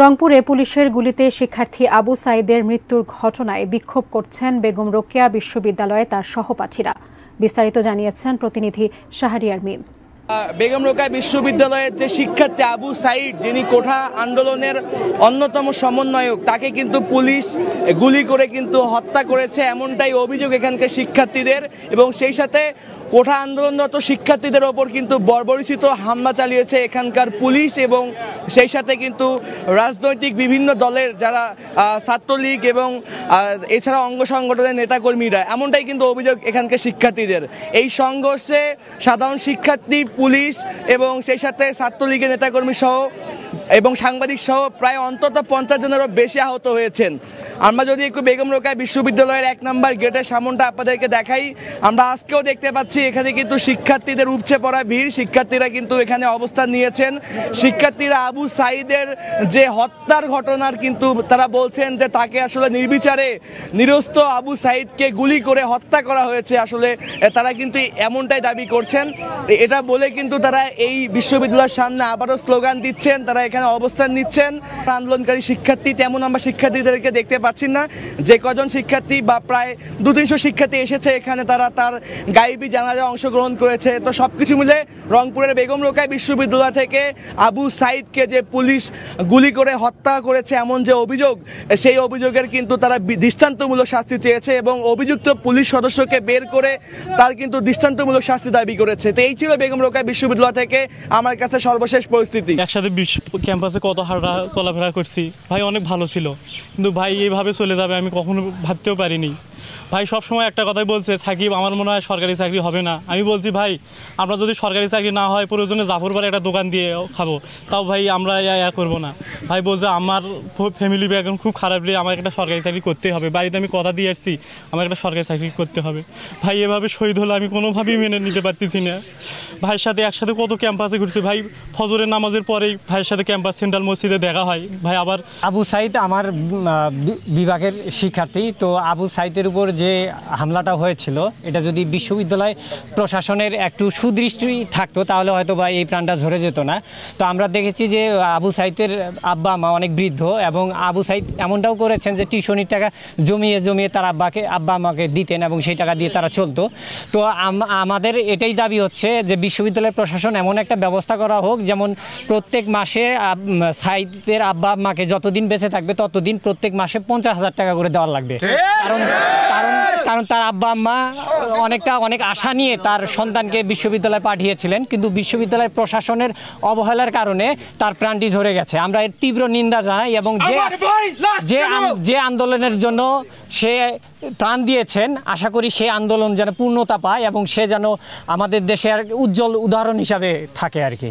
রংপুরে পুলিশের গুলিতে শিক্ষার্থী আবু সাঈদের মৃত্যুর ঘটনায় বিক্ষোভ করছেন বেগম রোকেয়া বিশ্ববিদ্যালয়ে তার সহপাঠীরা। বিস্তারিত জানিয়েছেন প্রতিনিধি শাহরিয়ার মিম। বেগম রোকেয়া বিশ্ববিদ্যালয়ের যে শিক্ষার্থী আবু সাঈদ, যিনি কোঠা আন্দোলনের অন্যতম সমন্বয়ক, তাকে কিন্তু পুলিশ গুলি করে কিন্তু হত্যা করেছে, এমনটাই অভিযোগ এখানকার শিক্ষার্থীদের। এবং সেই সাথে কোঠা আন্দোলনরত শিক্ষার্থীদের ওপর কিন্তু বর্বরোচিত হামলা চালিয়েছে এখানকার পুলিশ। এবং সেই সাথে কিন্তু রাজনৈতিক বিভিন্ন দলের যারা ছাত্রলীগ এবং এছাড়া অঙ্গ সংগঠনের নেতাকর্মীরা, এমনটাই কিন্তু অভিযোগ এখানকার শিক্ষার্থীদের। এই সংঘর্ষে সাধারণ শিক্ষার্থী, পুলিশ এবং সেই সাথে ছাত্রলীগের নেতাকর্মী সহ এবং সাংবাদিক সহ প্রায় অন্তত 50 জনেরও বেশি আহত হয়েছেন। আমরা যদি একটু বেগম রোকেয়া বিশ্ববিদ্যালয়ের 1 নম্বর গেটের সামনটা আপনাদেরকে দেখাই, আমরা আজকেও দেখতে পাচ্ছি এখানে কিন্তু শিক্ষার্থীদের উপচে পড়া ভিড়। শিক্ষার্থীরা কিন্তু এখানে অবস্থান নিয়েছেন। শিক্ষার্থীরা আবু সাঈদের যে হত্যার ঘটনার কিন্তু তারা বলছেন যে তাকে আসলে নির্বিচারে নিরস্ত্র আবু সাঈদকে গুলি করে হত্যা করা হয়েছে। আসলে তারা কিন্তু এমনটাই দাবি করছেন। এটা বলে কিন্তু তারা এই বিশ্ববিদ্যালয়ের সামনে আবারও স্লোগান দিচ্ছেন, তারা এখানে অবস্থান নিচ্ছেন। আন্দোলনকারী শিক্ষার্থী তেমন আমরা শিক্ষার্থীদেরকে দেখতে পাচ্ছি না। যে কজন শিক্ষার্থী বা প্রায় 200-300 শিক্ষার্থী এসেছে এখানে, তারা তার গায়েবী জানাজায় অংশগ্রহণ করেছে। তো সবকিছু মিলে রংপুরের বেগম রোকেয়া বিশ্ববিদ্যালয় থেকে আবু সাঈদকে যে পুলিশ গুলি করে হত্যা করেছে এমন যে অভিযোগ, সেই অভিযোগের কিন্তু তারা দৃষ্টান্তমূলক শাস্তি চেয়েছে এবং অভিযুক্ত পুলিশ সদস্যকে বের করে তার কিন্তু দৃষ্টান্তমূলক শাস্তি দাবি করেছে। তো এই ছিল বেগম রোকেয়া বিশ্ববিদ্যালয় থেকে আমার কাছে সর্বশেষ পরিস্থিতি। একসাথে ক্যাম্পাসে কত হাঁটা চলাফেরা করছি ভাই, অনেক ভালো ছিল, কিন্তু ভাই এইভাবে চলে যাবে আমি কখনো ভাবতেও পারিনি। ভাই সবসময় একটা কথাই বলছে, সাকিব আমার মনে হয় সরকারি চাকরি হবে না। আমি বলছি ভাই আমরা যদি সরকারি চাকরি না হয় প্রয়োজনে জাফরবারে একটা দোকান দিয়ে খাবো, তাও ভাই আমরা করবো না। ভাই বলছে আমার ফ্যামিলি ব্যাকগ্রাউন্ড খুব খারাপ, আমার একটা সরকারি চাকরি করতে হবে, বাড়িতে আমি কথা দিয়ে আসছি আমার একটা সরকারি চাকরি করতে হবে। ভাই এভাবে শহীদ হলে আমি কোনোভাবেই মেনে নিতে পারতেছি না। ভাইয়ের সাথে একসাথে কত ক্যাম্পাসে ঘুরছি ভাই, ফজরের নামাজের পরেই ভাইয়ের সাথে ক্যাম্পাস সেন্ট্রাল মসজিদে দেখা হয়। ভাই আবার আবু সাঈদ আমার বিভাগের শিক্ষার্থী, তো আবু সাঈদের উপর যে হামলাটা হয়েছিল এটা যদি বিশ্ববিদ্যালয় প্রশাসনের একটু সুদৃষ্টি থাকতো তাহলে হয়তো বা এই প্রাণটা ঝরে যেত না। তো আমরা দেখেছি যে আবু সাঈদের আব্বা মা অনেক বৃদ্ধ এবং আবু সাঈদ এমনটাও করেছেন যে টিউশনির টাকা জমিয়ে তার আব্বা আমাকে দিতেন এবং সেই টাকা দিয়ে তারা চলতো। তো আমাদের এটাই দাবি হচ্ছে যে বিশ্ববিদ্যালয়ের প্রশাসন এমন একটা ব্যবস্থা করা হোক যেমন প্রত্যেক মাসে সাঈদের আব্বা আম্মাকে যতদিন বেঁচে থাকবে ততদিন প্রত্যেক মাসে 50,000 টাকা করে দেওয়া লাগবে। কারণ তার আব্বা আম্মা অনেক আশা নিয়ে তার সন্তানকে বিশ্ববিদ্যালয়ে পাঠিয়েছিলেন, কিন্তু বিশ্ববিদ্যালয়ের প্রশাসনের অবহেলার কারণে তার প্রাণটি ঝরে গেছে। আমরা এর তীব্র নিন্দা জানাই এবং যে আন্দোলনের জন্য সে প্রাণ দিয়েছেন, আশা করি সেই আন্দোলন যেন পূর্ণতা পায় এবং সে যেন আমাদের দেশের উজ্জ্বল উদাহরণ হিসাবে থাকে আর কি।